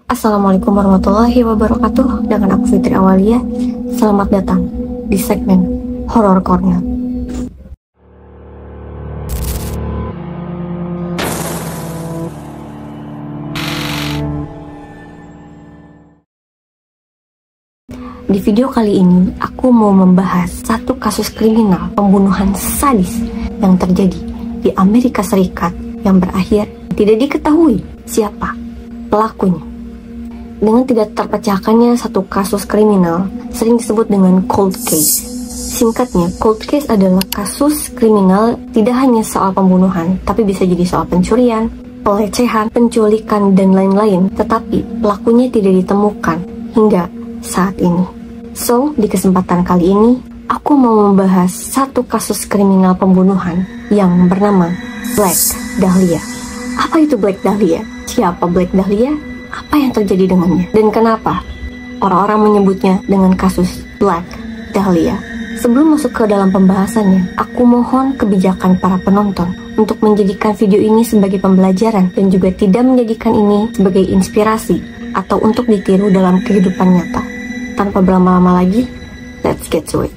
Assalamualaikum warahmatullahi wabarakatuh. Dengan aku Fitri Awalia. Selamat datang di segmen Horror Corner. Di video kali ini, aku mau membahas satu kasus kriminal pembunuhan sadis yang terjadi di Amerika Serikat yang berakhir tidak diketahui siapa pelakunya. Dengan tidak terpecahkannya satu kasus kriminal, sering disebut dengan cold case. Singkatnya, cold case adalah kasus kriminal tidak hanya soal pembunuhan, tapi bisa jadi soal pencurian, pelecehan, penculikan, dan lain-lain. Tetapi pelakunya tidak ditemukan hingga saat ini. So, di kesempatan kali ini, aku mau membahas satu kasus kriminal pembunuhan yang bernama Black Dahlia. Apa itu Black Dahlia? Siapa Black Dahlia? Apa yang terjadi dengannya? Dan kenapa orang-orang menyebutnya dengan kasus Black Dahlia? Sebelum masuk ke dalam pembahasannya, aku mohon kebijakan para penonton untuk menjadikan video ini sebagai pembelajaran dan juga tidak menjadikan ini sebagai inspirasi atau untuk ditiru dalam kehidupan nyata. Tanpa berlama-lama lagi, let's get to it.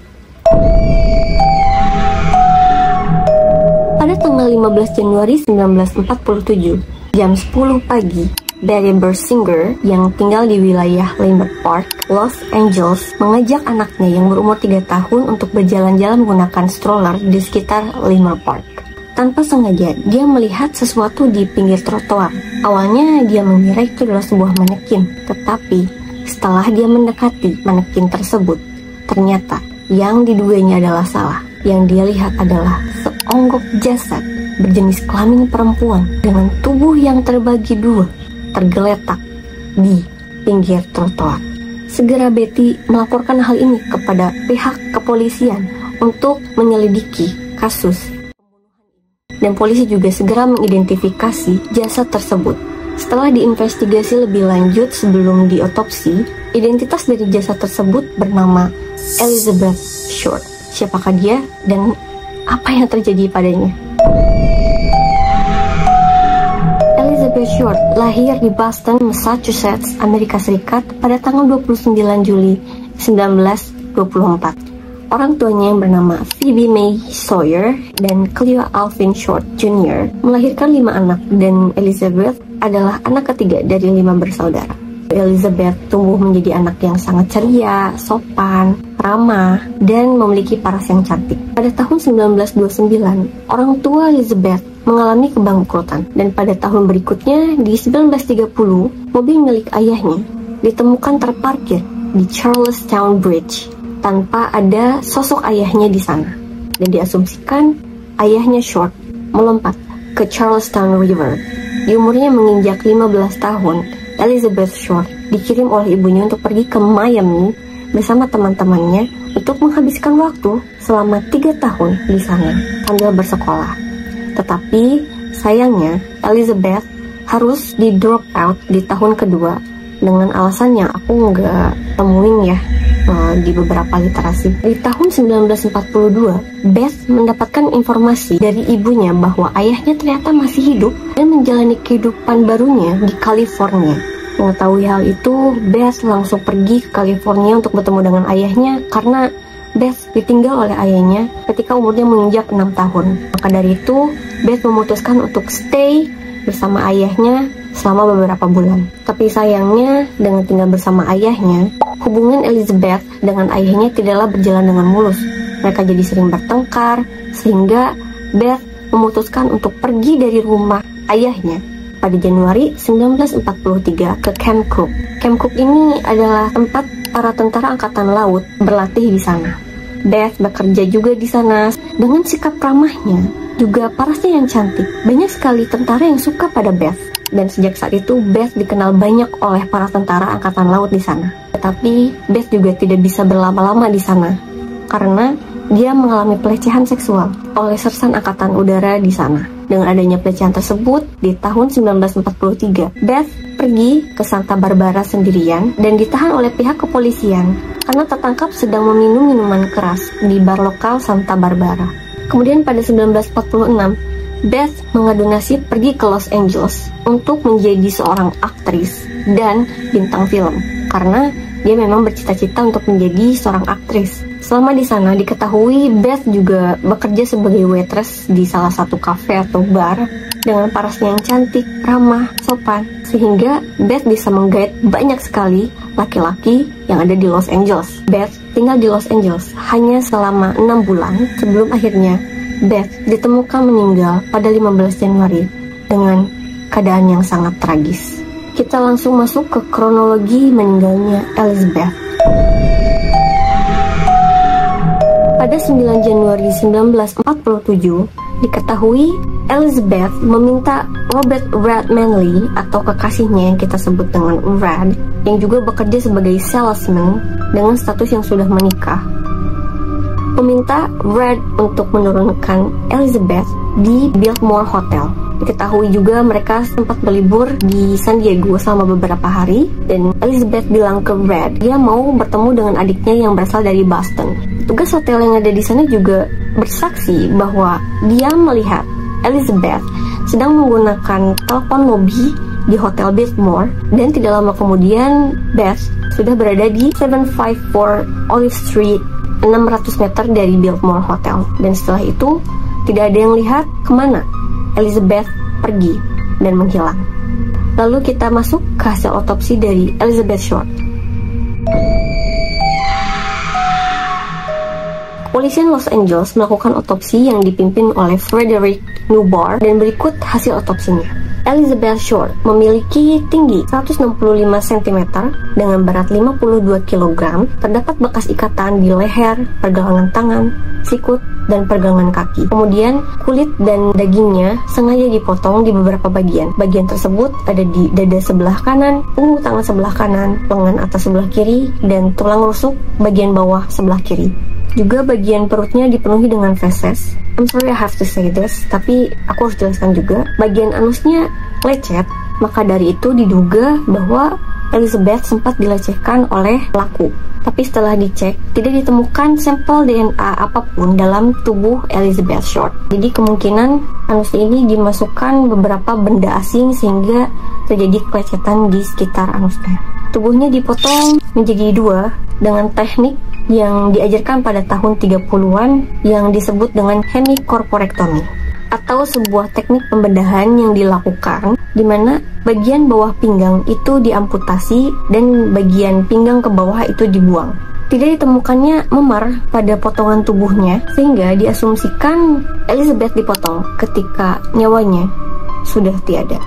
Pada tanggal 15 Januari 1947, jam 10 pagi, Barry Bersinger yang tinggal di wilayah Lambert Park, Los Angeles, mengajak anaknya yang berumur 3 tahun untuk berjalan-jalan menggunakan stroller di sekitar Lambert Park. Tanpa sengaja, dia melihat sesuatu di pinggir trotoar. Awalnya dia mengira itu adalah sebuah manekin, tetapi setelah dia mendekati manekin tersebut, ternyata yang diduganya adalah salah. Yang dia lihat adalah seonggok jasad berjenis kelamin perempuan dengan tubuh yang terbagi dua, tergeletak di pinggir trotoar. Segera Betty melaporkan hal ini kepada pihak kepolisian untuk menyelidiki kasus. Dan polisi juga segera mengidentifikasi jasad tersebut. Setelah diinvestigasi lebih lanjut sebelum diotopsi, identitas dari jasad tersebut bernama Elizabeth Short. Siapakah dia dan apa yang terjadi padanya? Elizabeth Short lahir di Boston, Massachusetts, Amerika Serikat pada tanggal 29 Juli 1924. Orang tuanya yang bernama Phoebe May Sawyer dan Cleo Alvin Short Jr. melahirkan 5 anak dan Elizabeth adalah anak ketiga dari 5 bersaudara. Elizabeth tumbuh menjadi anak yang sangat ceria, sopan, ramah, dan memiliki paras yang cantik. Pada tahun 1929, orang tua Elizabeth mengalami kebangkrutan, dan pada tahun berikutnya, di 1930, mobil milik ayahnya ditemukan terparkir di Charlestown Bridge tanpa ada sosok ayahnya di sana, dan diasumsikan ayahnya Short melompat ke Charlestown River. Di umurnya menginjak 15 tahun, Elizabeth Short dikirim oleh ibunya untuk pergi ke Miami bersama teman-temannya untuk menghabiskan waktu selama 3 tahun di sana sambil bersekolah. Tetapi sayangnya Elizabeth harus di drop out di tahun kedua dengan alasan yang aku nggak temuin ya di beberapa literasi. Di tahun 1942, Beth mendapatkan informasi dari ibunya bahwa ayahnya ternyata masih hidup dan menjalani kehidupan barunya di California. Mengetahui hal itu, Beth langsung pergi ke California untuk bertemu dengan ayahnya karena Beth ditinggal oleh ayahnya ketika umurnya menginjak 6 tahun. Maka dari itu, Beth memutuskan untuk stay bersama ayahnya selama beberapa bulan. Tapi sayangnya, dengan tinggal bersama ayahnya, hubungan Elizabeth dengan ayahnya tidaklah berjalan dengan mulus. Mereka jadi sering bertengkar, sehingga Beth memutuskan untuk pergi dari rumah ayahnya pada Januari 1943 ke Camp Cook. Camp Cook ini adalah tempat para tentara angkatan laut berlatih di sana. Beth bekerja juga di sana. Dengan sikap ramahnya, juga parasnya yang cantik, banyak sekali tentara yang suka pada Beth. Dan sejak saat itu, Beth dikenal banyak oleh para tentara angkatan laut di sana. Tetapi Beth juga tidak bisa berlama-lama di sana karena dia mengalami pelecehan seksual oleh sersan angkatan udara di sana. Dengan adanya pelecehan tersebut, di tahun 1943, Beth pergi ke Santa Barbara sendirian dan ditahan oleh pihak kepolisian karena tertangkap sedang meminum minuman keras di bar lokal Santa Barbara. Kemudian pada 1946, Beth mengadu nasib pergi ke Los Angeles untuk menjadi seorang aktris dan bintang film, karena dia memang bercita-cita untuk menjadi seorang aktris. Selama di sana diketahui Beth juga bekerja sebagai waitress di salah satu kafe atau bar dengan parasnya yang cantik, ramah, sopan, sehingga Beth bisa menggait banyak sekali laki-laki yang ada di Los Angeles. Beth tinggal di Los Angeles hanya selama 6 bulan sebelum akhirnya Beth ditemukan meninggal pada 15 Januari dengan keadaan yang sangat tragis. Kita langsung masuk ke kronologi meninggalnya Elizabeth. Pada 9 Januari 1947, diketahui Elizabeth meminta Robert Red Manley atau kekasihnya yang kita sebut dengan Red, yang juga bekerja sebagai salesman dengan status yang sudah menikah, meminta Red untuk menurunkan Elizabeth di Biltmore Hotel. Diketahui juga mereka sempat berlibur di San Diego selama beberapa hari, dan Elizabeth bilang ke Red dia mau bertemu dengan adiknya yang berasal dari Boston. Tugas hotel yang ada di sana juga bersaksi bahwa dia melihat Elizabeth sedang menggunakan telepon lobby di Hotel Biltmore, dan tidak lama kemudian Beth sudah berada di 754 Olive Street, 600 meter dari Biltmore Hotel. Dan setelah itu tidak ada yang lihat kemana Elizabeth pergi dan menghilang. Lalu kita masuk ke hasil otopsi dari Elizabeth Short. Kepolisian Los Angeles melakukan otopsi yang dipimpin oleh Frederick Newbar, dan berikut hasil otopsinya. Elizabeth Short memiliki tinggi 165 cm dengan berat 52 kg. Terdapat bekas ikatan di leher, pergelangan tangan, sikut, dan pergelangan kaki. Kemudian kulit dan dagingnya sengaja dipotong di beberapa bagian. Bagian tersebut ada di dada sebelah kanan, punggung tangan sebelah kanan, lengan atas sebelah kiri, dan tulang rusuk bagian bawah sebelah kiri. Juga bagian perutnya dipenuhi dengan feses. I'm sorry I have to say this, tapi aku harus jelaskan juga. Bagian anusnya lecet, maka dari itu diduga bahwa Elizabeth sempat dilecehkan oleh pelaku. Tapi setelah dicek, tidak ditemukan sampel DNA apapun dalam tubuh Elizabeth Short. Jadi kemungkinan anus ini dimasukkan beberapa benda asing sehingga terjadi kelecetan di sekitar anusnya. Tubuhnya dipotong menjadi dua dengan teknik yang diajarkan pada tahun 30-an yang disebut dengan hemicorporectomy, atau sebuah teknik pembedahan yang dilakukan di mana bagian bawah pinggang itu diamputasi dan bagian pinggang ke bawah itu dibuang. Tidak ditemukannya memar pada potongan tubuhnya, sehingga diasumsikan Elizabeth dipotong ketika nyawanya sudah tiada.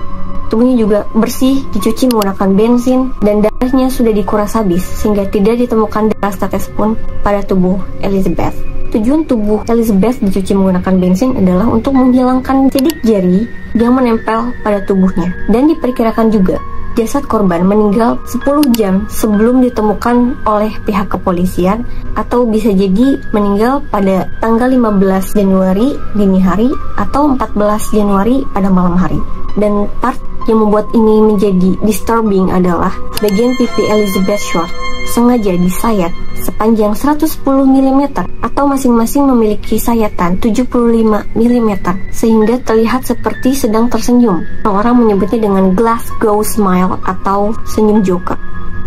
Tubuhnya juga bersih, dicuci menggunakan bensin, dan darahnya sudah dikuras habis sehingga tidak ditemukan darah setetes pun pada tubuh Elizabeth. Tujuan tubuh Elizabeth dicuci menggunakan bensin adalah untuk menghilangkan sidik jari yang menempel pada tubuhnya. Dan diperkirakan juga jasad korban meninggal 10 jam sebelum ditemukan oleh pihak kepolisian, atau bisa jadi meninggal pada tanggal 15 Januari dini hari atau 14 Januari pada malam hari. Dan part yang membuat ini menjadi disturbing adalah bagian pipi Elizabeth Short sengaja disayat sepanjang 110 mm atau masing-masing memiliki sayatan 75 mm sehingga terlihat seperti sedang tersenyum. Orang menyebutnya dengan Glasgow smile atau senyum joker.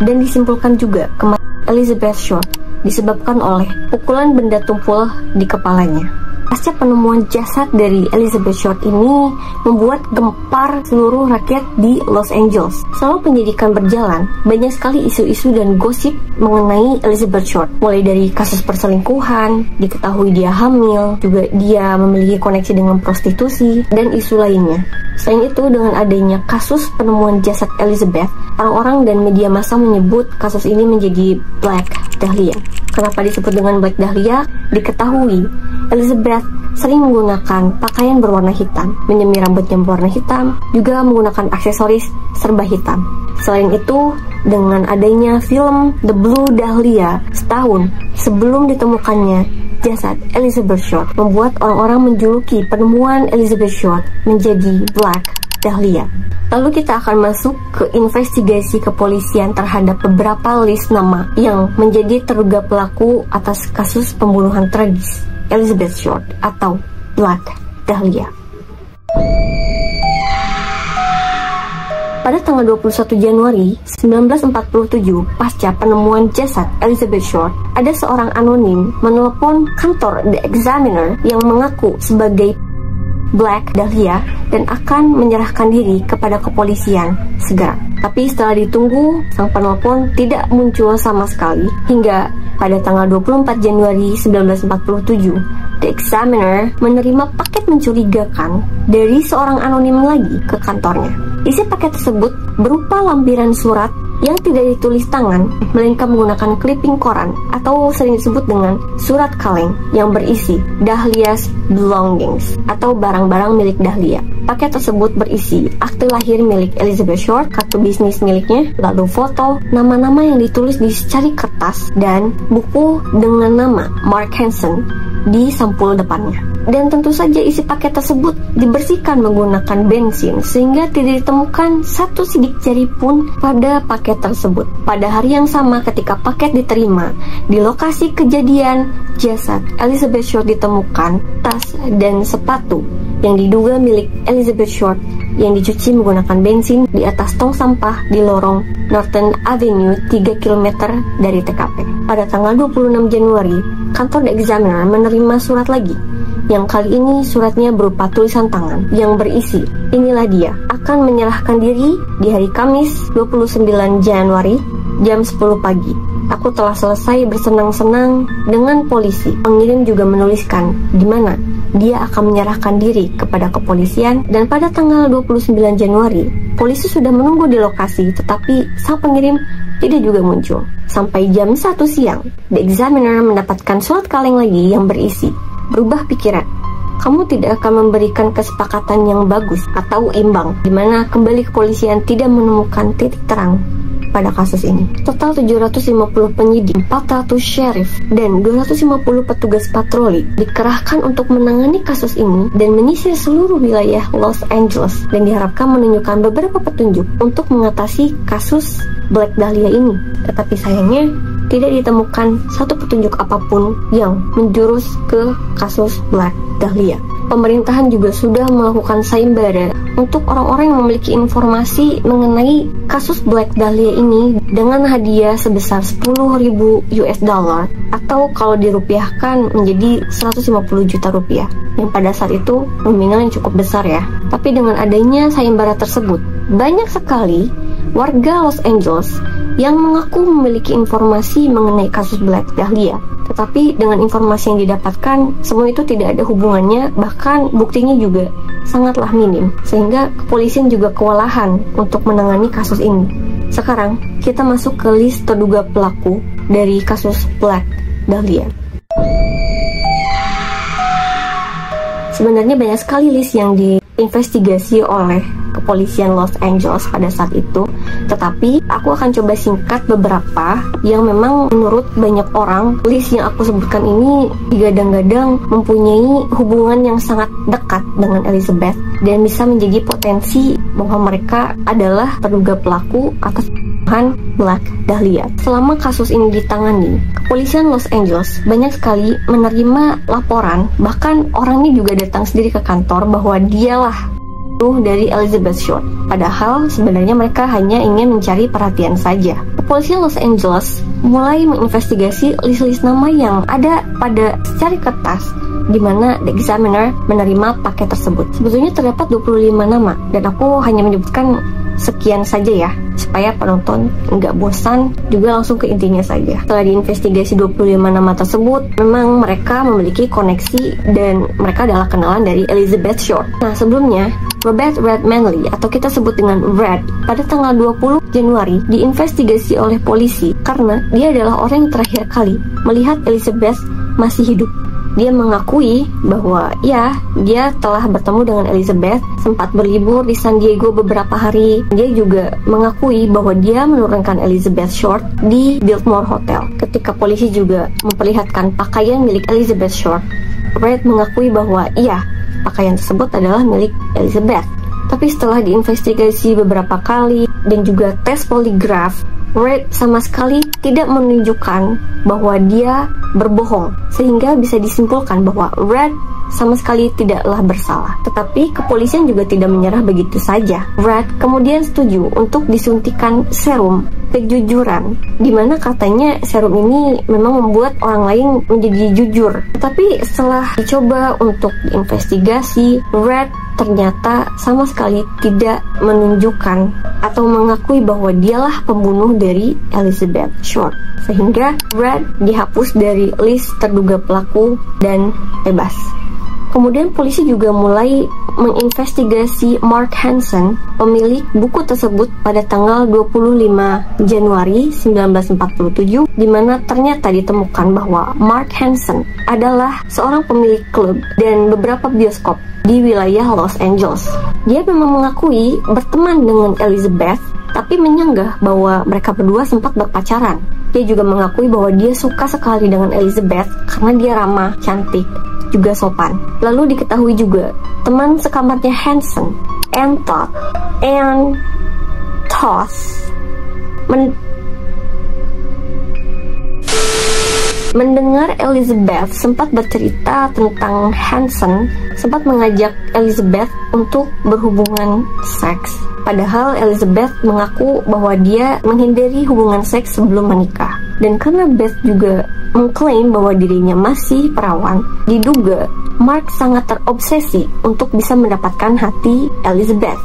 Dan disimpulkan juga kematian Elizabeth Short disebabkan oleh pukulan benda tumpul di kepalanya. Pasca penemuan jasad dari Elizabeth Short ini membuat gempar seluruh rakyat di Los Angeles. Selama penyidikan berjalan, banyak sekali isu-isu dan gosip mengenai Elizabeth Short. Mulai dari kasus perselingkuhan, diketahui dia hamil, juga dia memiliki koneksi dengan prostitusi, dan isu lainnya. Selain itu, dengan adanya kasus penemuan jasad Elizabeth, orang-orang dan media massa menyebut kasus ini menjadi Black Dahlia. Kenapa disebut dengan Black Dahlia? Diketahui Elizabeth sering menggunakan pakaian berwarna hitam, menyemir rambutnya berwarna hitam, juga menggunakan aksesoris serba hitam. Selain itu, dengan adanya film The Blue Dahlia setahun sebelum ditemukannya jasad Elizabeth Short, membuat orang-orang menjuluki penemuan Elizabeth Short menjadi Black Dahlia. Lalu kita akan masuk ke investigasi kepolisian terhadap beberapa list nama yang menjadi terduga pelaku atas kasus pembunuhan tragis Elizabeth Short atau Black Dahlia. Pada tanggal 21 Januari 1947, pasca penemuan jasad Elizabeth Short, ada seorang anonim menelepon kantor The Examiner yang mengaku sebagai Black Dahlia dan akan menyerahkan diri kepada kepolisian segera. Tapi setelah ditunggu, sang penelpon tidak muncul sama sekali hingga pada tanggal 24 Januari 1947, The Examiner menerima paket mencurigakan dari seorang anonim lagi ke kantornya. Isi paket tersebut berupa lampiran surat yang tidak ditulis tangan, melainkan menggunakan clipping koran atau sering disebut dengan surat kaleng yang berisi Dahlia's belongings atau barang-barang milik Dahlia. Paket tersebut berisi akte lahir milik Elizabeth Short, kartu bisnis miliknya, lalu foto, nama-nama yang ditulis di secari kertas, dan buku dengan nama Mark Hansen di sampul depannya. Dan tentu saja isi paket tersebut dibersihkan menggunakan bensin sehingga tidak ditemukan satu sidik jari pun pada paket tersebut. Pada hari yang sama ketika paket diterima, di lokasi kejadian jasad Elizabeth Short ditemukan tas dan sepatu yang diduga milik Elizabeth Short yang dicuci menggunakan bensin di atas tong sampah di lorong Norton Avenue 3 km dari TKP. Pada tanggal 26 Januari, kantor The Examiner menerima surat lagi. Yang kali ini suratnya berupa tulisan tangan yang berisi, "Inilah dia, akan menyerahkan diri di hari Kamis 29 Januari jam 10 pagi. Aku telah selesai bersenang-senang dengan polisi." Pengirim juga menuliskan di mana dia akan menyerahkan diri kepada kepolisian, dan pada tanggal 29 Januari, polisi sudah menunggu di lokasi, tetapi sang pengirim tidak juga muncul. Sampai jam 1 siang, The Examiner mendapatkan surat kaleng lagi yang berisi, "Berubah pikiran. Kamu tidak akan memberikan kesepakatan yang bagus atau imbang, di mana kembali kepolisian tidak menemukan titik terang pada kasus ini." Total 750 penyidik, 400 sheriff, dan 250 petugas patroli dikerahkan untuk menangani kasus ini dan menyisir seluruh wilayah Los Angeles, dan diharapkan menunjukkan beberapa petunjuk untuk mengatasi kasus Black Dahlia ini. Tetapi sayangnya tidak ditemukan satu petunjuk apapun yang menjurus ke kasus Black Dahlia. Pemerintahan juga sudah melakukan sayembara untuk orang-orang yang memiliki informasi mengenai kasus Black Dahlia ini dengan hadiah sebesar 10.000 US dollar atau kalau dirupiahkan menjadi 150 juta rupiah, yang pada saat itu nominal yang cukup besar ya. Tapi dengan adanya sayembara tersebut, banyak sekali warga Los Angeles yang mengaku memiliki informasi mengenai kasus Black Dahlia. Tetapi dengan informasi yang didapatkan, semua itu tidak ada hubungannya, bahkan buktinya juga sangatlah minim, sehingga kepolisian juga kewalahan untuk menangani kasus ini. Sekarang, kita masuk ke list terduga pelaku dari kasus Black Dahlia. Sebenarnya banyak sekali list yang diinvestigasi oleh kepolisian Los Angeles pada saat itu, tetapi aku akan coba singkat beberapa yang memang menurut banyak orang list yang aku sebutkan ini digadang-gadang mempunyai hubungan yang sangat dekat dengan Elizabeth dan bisa menjadi potensi bahwa mereka adalah terduga pelaku atas pembunuhan Black Dahlia. Selama kasus ini ditangani, kepolisian Los Angeles banyak sekali menerima laporan, bahkan orangnya juga datang sendiri ke kantor bahwa dialah dari Elizabeth Short. Padahal sebenarnya mereka hanya ingin mencari perhatian saja. Kepolisian Los Angeles mulai menginvestigasi list-list nama yang ada pada secari kertas di mana The Examiner menerima paket tersebut. Sebetulnya terdapat 25 nama dan aku hanya menyebutkan sekian saja ya, supaya penonton nggak bosan, juga langsung ke intinya saja. Setelah diinvestigasi 25 nama tersebut, memang mereka memiliki koneksi dan mereka adalah kenalan dari Elizabeth Short. Nah, sebelumnya Robert Red Manley atau kita sebut dengan Red pada tanggal 20 Januari diinvestigasi oleh polisi karena dia adalah orang yang terakhir kali melihat Elizabeth masih hidup. Dia mengakui bahwa ya, dia telah bertemu dengan Elizabeth, sempat berlibur di San Diego beberapa hari. Dia juga mengakui bahwa dia menurunkan Elizabeth Short di Biltmore Hotel. Ketika polisi juga memperlihatkan pakaian milik Elizabeth Short, Red mengakui bahwa iya, pakaian tersebut adalah milik Elizabeth. Tapi setelah diinvestigasi beberapa kali dan juga tes poligraf Red sama sekali tidak menunjukkan bahwa dia berbohong, sehingga bisa disimpulkan bahwa Red sama sekali tidaklah bersalah. Tetapi kepolisian juga tidak menyerah begitu saja. Red kemudian setuju untuk disuntikan serum kejujuran, dimana katanya serum ini memang membuat orang lain menjadi jujur. Tetapi setelah dicoba untuk diinvestigasi, Red ternyata sama sekali tidak menunjukkan atau mengakui bahwa dialah pembunuh dari Elizabeth Short, sehingga Red dihapus dari list terduga pelaku dan bebas. Kemudian polisi juga mulai menginvestigasi Mark Hansen, pemilik buku tersebut, pada tanggal 25 Januari 1947, di mana ternyata ditemukan bahwa Mark Hansen adalah seorang pemilik klub dan beberapa bioskop di wilayah Los Angeles. Dia memang mengakui berteman dengan Elizabeth, tapi menyanggah bahwa mereka berdua sempat berpacaran. Dia juga mengakui bahwa dia suka sekali dengan Elizabeth karena dia ramah, cantik, juga sopan. Lalu diketahui juga teman sekamarnya Hansen, Ann Toth, mendengar Elizabeth sempat bercerita tentang Hansen, sempat mengajak Elizabeth untuk berhubungan seks. Padahal Elizabeth mengaku bahwa dia menghindari hubungan seks sebelum menikah. Dan karena Beth juga mengklaim bahwa dirinya masih perawan, diduga Mark sangat terobsesi untuk bisa mendapatkan hati Elizabeth.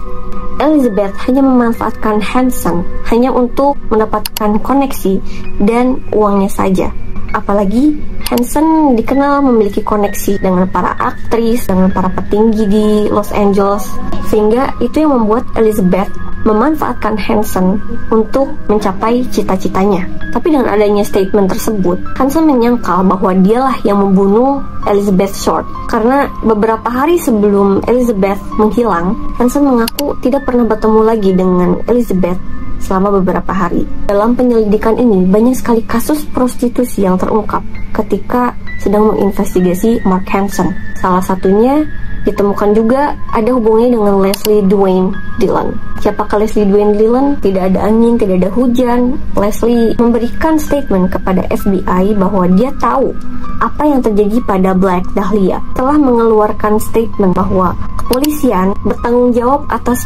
Elizabeth hanya memanfaatkan Hansen hanya untuk mendapatkan koneksi dan uangnya saja. Apalagi Hansen dikenal memiliki koneksi dengan para aktris, dengan para petinggi di Los Angeles, sehingga itu yang membuat Elizabeth memanfaatkan Hansen untuk mencapai cita-citanya. Tapi dengan adanya statement tersebut, Hansen menyangkal bahwa dialah yang membunuh Elizabeth Short. Karena beberapa hari sebelum Elizabeth menghilang, Hansen mengaku tidak pernah bertemu lagi dengan Elizabeth selama beberapa hari. Dalam penyelidikan ini, banyak sekali kasus prostitusi yang terungkap ketika sedang menginvestigasi Mark Hansen. Salah satunya ditemukan juga ada hubungannya dengan Leslie Dwayne Dillon. Siapakah Leslie Dwayne Dillon? Tidak ada angin, tidak ada hujan. Leslie memberikan statement kepada FBI bahwa dia tahu apa yang terjadi pada Black Dahlia. Telah mengeluarkan statement bahwa kepolisian bertanggung jawab atas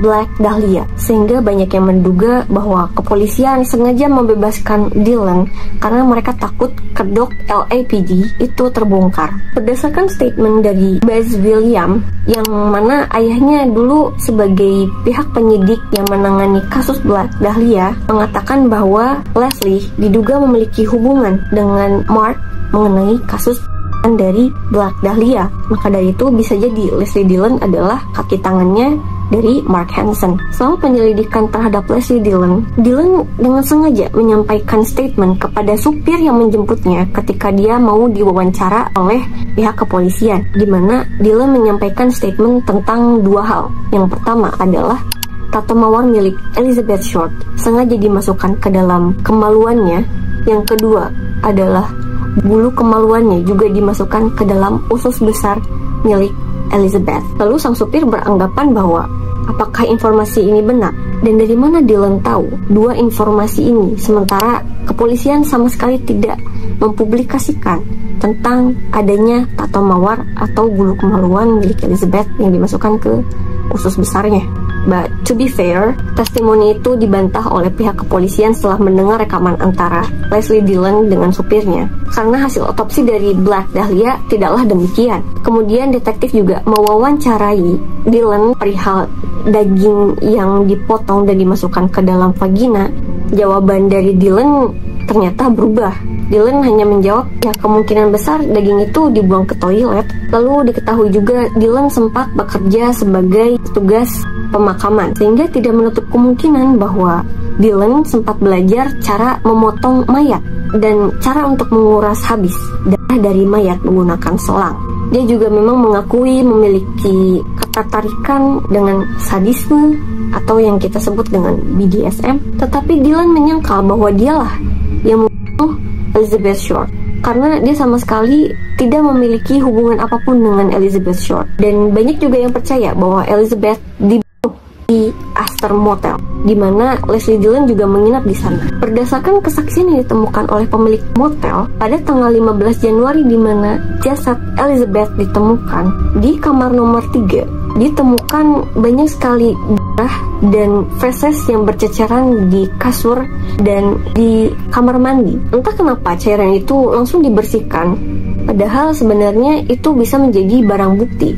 Black Dahlia, sehingga banyak yang menduga bahwa kepolisian sengaja membebaskan Dillon karena mereka takut kedok LAPD itu terbongkar. Berdasarkan statement dari Buzz Williams, yang mana ayahnya dulu sebagai pihak penyidik yang menangani kasus Black Dahlia, mengatakan bahwa Leslie diduga memiliki hubungan dengan Mark mengenai kasus dari Black Dahlia. Maka dari itu bisa jadi Leslie Dillon adalah kaki tangannya dari Mark Hansen. Selama penyelidikan terhadap Leslie Dillon, Dillon dengan sengaja menyampaikan statement kepada supir yang menjemputnya ketika dia mau diwawancara oleh pihak kepolisian, di mana Dillon menyampaikan statement tentang dua hal. Yang pertama adalah tato mawar milik Elizabeth Short sengaja dimasukkan ke dalam kemaluannya. Yang kedua adalah bulu kemaluannya juga dimasukkan ke dalam usus besar milik Elizabeth. Lalu sang supir beranggapan bahwa apakah informasi ini benar? Dan dari mana Dillon tahu dua informasi ini, sementara kepolisian sama sekali tidak mempublikasikan tentang adanya tato mawar atau bulu kemaluan milik Elizabeth yang dimasukkan ke usus besarnya. But to be fair, testimoni itu dibantah oleh pihak kepolisian setelah mendengar rekaman antara Leslie Dillon dengan supirnya. Karena hasil otopsi dari Black Dahlia tidaklah demikian. Kemudian detektif juga mewawancarai Dillon perihal daging yang dipotong dan dimasukkan ke dalam vagina. Jawaban dari Dillon ternyata berubah. Dillon hanya menjawab, ya kemungkinan besar daging itu dibuang ke toilet. Lalu diketahui juga Dillon sempat bekerja sebagai petugas pemakaman, sehingga tidak menutup kemungkinan bahwa Dillon sempat belajar cara memotong mayat dan cara untuk menguras habis darah dari mayat menggunakan selang. Dia juga memang mengakui memiliki ketertarikan dengan sadisme atau yang kita sebut dengan BDSM, tetapi Dillon menyangkal bahwa dialah yang membunuh Elizabeth Short karena dia sama sekali tidak memiliki hubungan apapun dengan Elizabeth Short. Dan banyak juga yang percaya bahwa Elizabeth dibunuh di Webster Motel, di mana Leslie Dillon juga menginap di sana. Berdasarkan kesaksian yang ditemukan oleh pemilik motel, pada tanggal 15 Januari di mana jasad Elizabeth ditemukan, di kamar nomor 3, ditemukan banyak sekali darah dan feses yang berceceran di kasur dan di kamar mandi. Entah kenapa cairan itu langsung dibersihkan, padahal sebenarnya itu bisa menjadi barang bukti.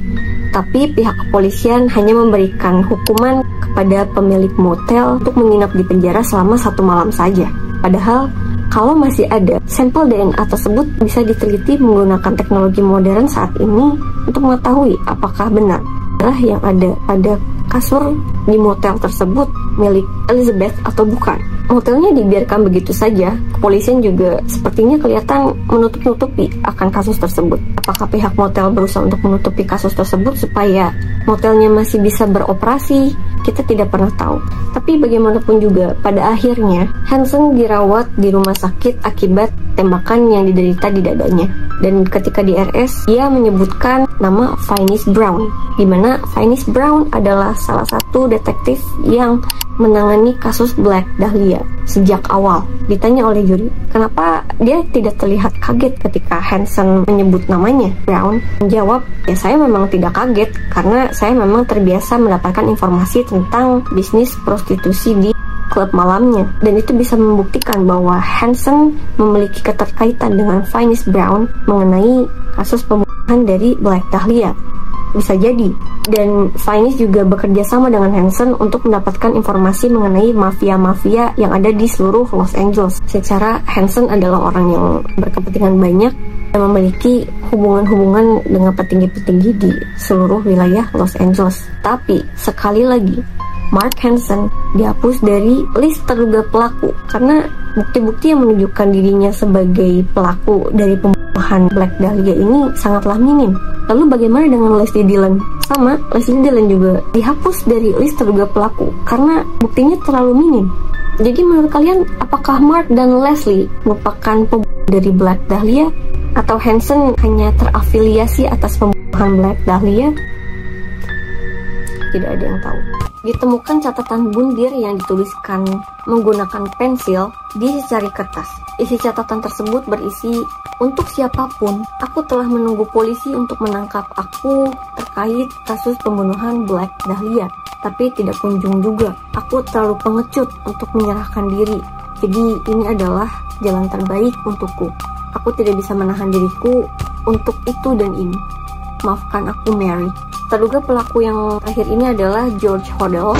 Tapi pihak kepolisian hanya memberikan hukuman kepada pemilik motel untuk menginap di penjara selama 1 malam saja. Padahal kalau masih ada sampel DNA tersebut bisa diteliti menggunakan teknologi modern saat ini untuk mengetahui apakah benar darah yang ada pada kasur di motel tersebut milik Elizabeth atau bukan. Motelnya dibiarkan begitu saja. Kepolisian juga sepertinya kelihatan menutup-nutupi akan kasus tersebut. Apakah pihak motel berusaha untuk menutupi kasus tersebut supaya motelnya masih bisa beroperasi? Kita tidak pernah tahu. Tapi bagaimanapun juga, pada akhirnya Hansen dirawat di rumah sakit akibat tembakan yang diderita di dadanya. Dan ketika di RS, ia menyebutkan nama Finis Brown, di mana Finis Brown adalah salah satu detektif yang menangani kasus Black Dahlia sejak awal. Ditanya oleh juri, kenapa dia tidak terlihat kaget ketika Hansen menyebut namanya Brown? Menjawab, ya saya memang tidak kaget karena saya memang terbiasa mendapatkan informasi tentang bisnis prostitusi di klub malamnya, dan itu bisa membuktikan bahwa Hansen memiliki keterkaitan dengan Finis Brown mengenai kasus pembunuhan dari Black Dahlia. Bisa jadi. Dan Finis juga bekerja sama dengan Hansen untuk mendapatkan informasi mengenai mafia-mafia yang ada di seluruh Los Angeles. Secara Hansen adalah orang yang berkepentingan banyak dan memiliki hubungan-hubungan dengan petinggi-petinggi di seluruh wilayah Los Angeles. Tapi sekali lagi, Mark Hansen dihapus dari list terduga pelaku karena bukti-bukti yang menunjukkan dirinya sebagai pelaku dari pembunuhan Black Dahlia ini sangatlah minim. Lalu bagaimana dengan Leslie Dillon? Sama, Leslie Dillon juga dihapus dari list terduga pelaku karena buktinya terlalu minim. Jadi menurut kalian, apakah Mark dan Leslie merupakan pembunuh dari Black Dahlia? Atau Hansen hanya terafiliasi atas pembunuhan Black Dahlia? Tidak ada yang tahu. Ditemukan catatan bundir yang dituliskan menggunakan pensil di secari kertas. Isi catatan tersebut berisi, untuk siapapun, aku telah menunggu polisi untuk menangkap aku terkait kasus pembunuhan Black Dahlia. Tapi tidak kunjung juga. Aku terlalu pengecut untuk menyerahkan diri. Jadi ini adalah jalan terbaik untukku. Aku tidak bisa menahan diriku untuk itu dan ini. Maafkan aku, Mary. Terduga pelaku yang terakhir ini adalah George Hodel